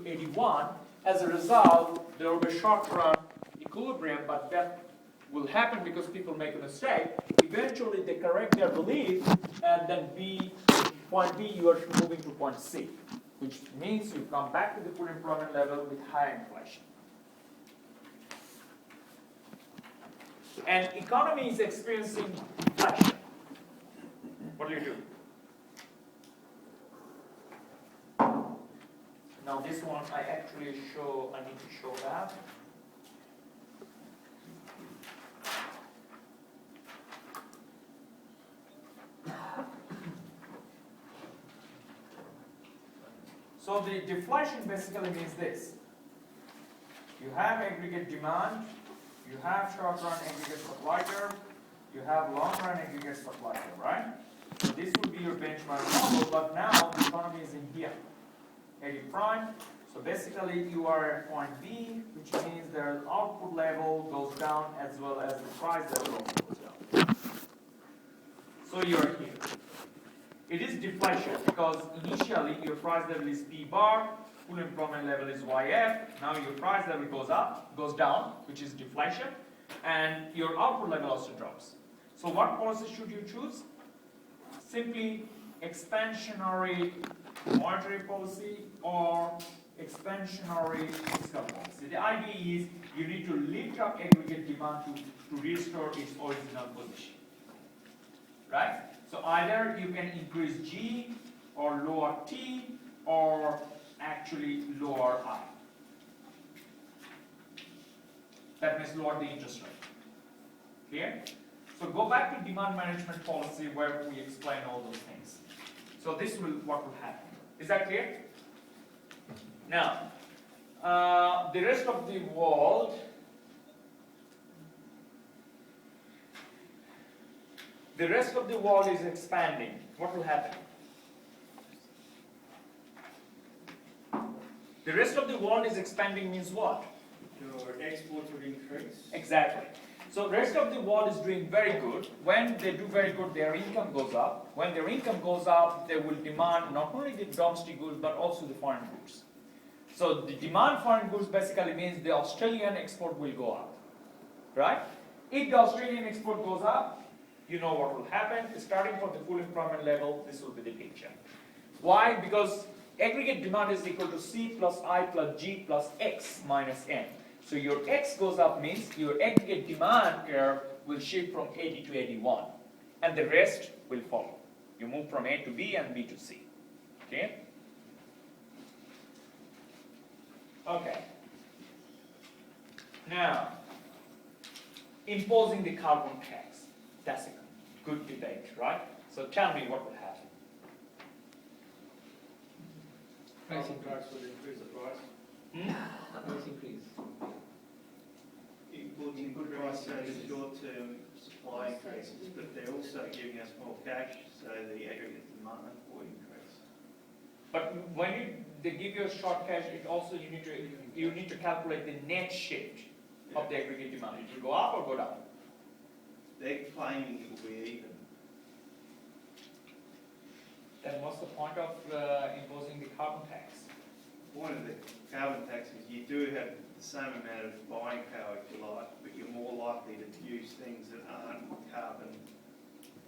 81. As a result, there will be short-run equilibrium, but that will happen because people make a mistake. Eventually, they correct their belief, and then point B, you are moving to point C, which means you come back to the full employment level with higher inflation. And economy is experiencing inflation. What do you do? Now this one I need to show that. So the deflation basically means this. You have aggregate demand, you have short-run aggregate supply curve, you have long-run aggregate supply curve, right? So this would be your benchmark model, but now the economy is in here, 80 prime. So basically you are at point B, which means the output level goes down as well as the price level also goes down. So you are here. It is deflation because initially your price level is P bar, full employment level is YF, now your price level goes down, which is deflation, and your output level also drops. So what policy should you choose? Simply expansionary monetary policy or expansionary fiscal policy. The idea is you need to lift up aggregate demand to restore its original position. Right? So either you can increase G or lower T or actually lower I. That means lower the interest rate. Clear? So go back to demand management policy where we explain all those things. So this will what will happen. Is that clear? Now, the rest of the world, is expanding. What will happen? The rest of the world is expanding means what? Your exports will increase. Exactly. So the rest of the world is doing very good. When they do very good, their income goes up. When their income goes up, they will demand not only the domestic goods but also the foreign goods. So the demand foreign goods basically means the Australian export will go up. Right? If the Australian export goes up, you know what will happen. Starting from the full employment level, this will be the picture. Why? Because aggregate demand is equal to C plus I plus G plus X minus N. So your X goes up means your aggregate demand curve will shift from 80 to 81. And the rest will follow. You move from A to B and B to C. Okay? Okay. Now, imposing the carbon tax. That's a good debate, right? So tell me what will happen. Price increase will increase the price. Price increase. Input price and short-term supply increases, but they're also giving us more cash, so the aggregate demand will increase. But when they give you a short cash, it also you need to calculate the net shift of the aggregate demand. It will go up or go down. They're claiming it will be even. Then what's the point of imposing the carbon tax? One of the carbon taxes, you do have the same amount of buying power, if you like, but you're more likely to use things that aren't carbon.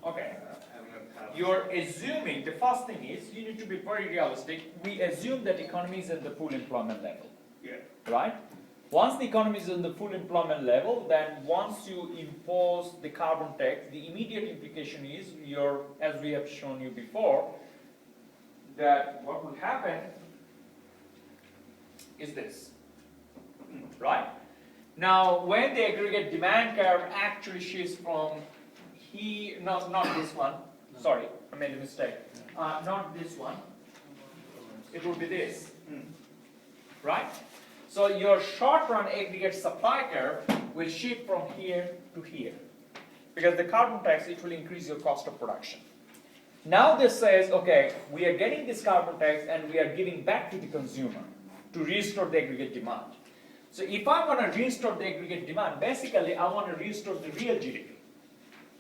Okay. Having a carbon. You're assuming, the first thing is, you need to be very realistic. We assume that economy is at the full employment level. Yeah. Right? Once the economy is in the full employment level, then once you impose the carbon tax, the immediate implication is, as we have shown you before, that what will happen is this. Right? Now, when the aggregate demand curve actually shifts from here, no, not this one. Sorry, I made a mistake. Not this one. It will be this. Right? So your short-run aggregate supply curve will shift from here to here. Because the carbon tax, it will increase your cost of production. Now this says, okay, we are getting this carbon tax and we are giving back to the consumer to restore the aggregate demand. So if I want to restore the aggregate demand, basically I want to restore the real GDP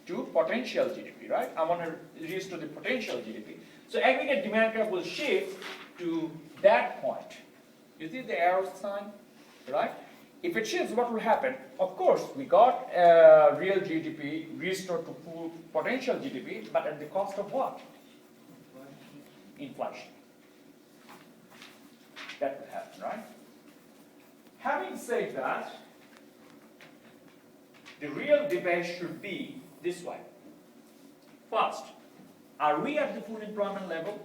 to potential GDP, right? I want to restore the potential GDP. So aggregate demand curve will shift to that point. You see the arrow sign, right? If it shifts, what will happen? Of course, we got real GDP restored to full potential GDP, but at the cost of what? Inflation. That will happen, right? Having said that, the real debate should be this way. First, are we at the full employment level?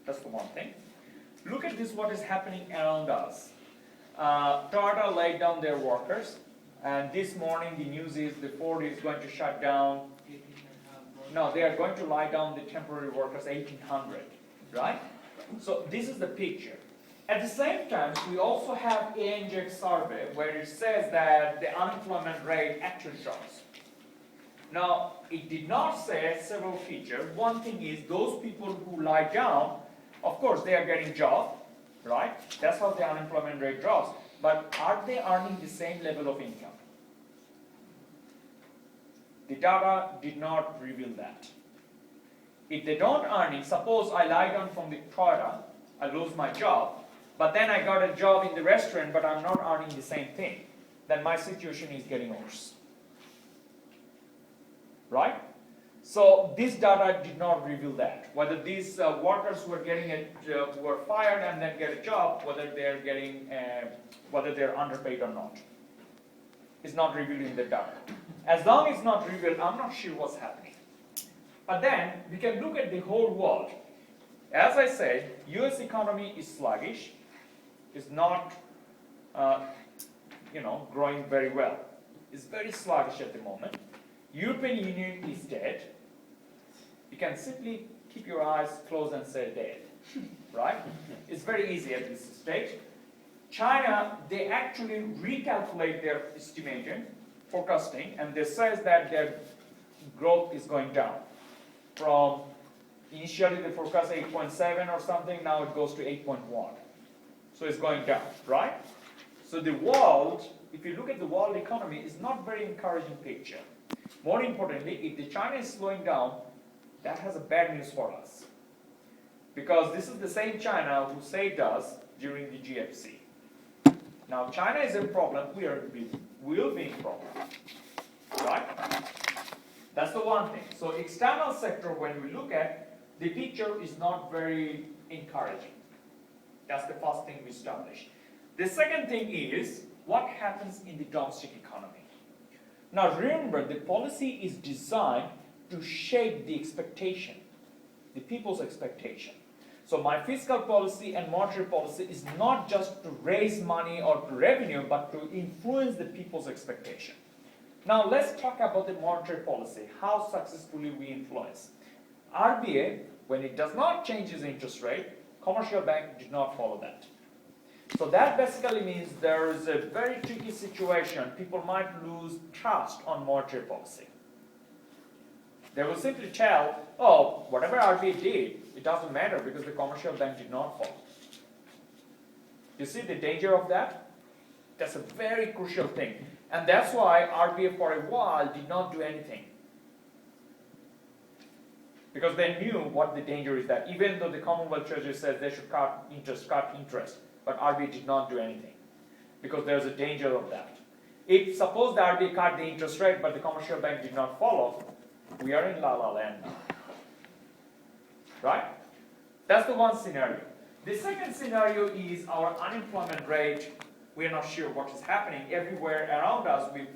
That's the one thing. Look at this, what is happening around us. Toyota laid down their workers, and this morning the news is the Ford is going to shut down. No, they are going to lie down the temporary workers, 1,800, right? So this is the picture. At the same time, we also have ANZ survey where it says that the unemployment rate actually drops. Now, it did not say several features. One thing is those people who lie down, of course, they are getting job, right? That's how the unemployment rate drops. But are they earning the same level of income? The data did not reveal that. If they don't earn it, suppose I lie down from the Toyota, I lose my job, but then I got a job in the restaurant, but I'm not earning the same thing, then my situation is getting worse. Right? So this data did not reveal that. Whether these workers who are getting who are fired and then get a job, whether they're getting, whether they're underpaid or not, is not revealed in the data. As long as it's not revealed, I'm not sure what's happening. But then we can look at the whole world. As I said, U.S. economy is sluggish, is not, growing very well. It's very sluggish at the moment. European Union is dead. You can simply keep your eyes closed and say dead, right? It's very easy at this stage. China, they actually recalculate their estimation, forecasting, and they says that their growth is going down. From initially they forecast 8.7 or something, now it goes to 8.1. So it's going down, right? So the world, if you look at the world economy, is not very encouraging picture. More importantly, if the China is slowing down, that has a bad news for us. Because this is the same China who saved us during the GFC. Now China is a problem, we'll be in problem. Right? That's the one thing. So external sector, when we look at, the picture is not very encouraging. That's the first thing we established. The second thing is, what happens in the domestic economy? Now remember, the policy is designed to shape the expectation, the people's expectation. So my fiscal policy and monetary policy is not just to raise money or to revenue, but to influence the people's expectation. Now let's talk about the monetary policy, how successfully we influence. RBA, when it does not change its interest rate, commercial bank did not follow that. So that basically means there is a very tricky situation. People might lose trust on monetary policy. They will simply tell, oh, whatever RBA did, it doesn't matter because the commercial bank did not follow. You see the danger of that? That's a very crucial thing. And that's why RBA for a while did not do anything. Because they knew what the danger is, that even though the Commonwealth Treasury says they should cut interest, but RBA did not do anything. Because there's a danger of that. If suppose the RBA cut the interest rate, but the commercial bank did not follow, we are in la-la land now. Right? That's the one scenario. The second scenario is our unemployment rate. We are not sure what is happening. Everywhere around us we find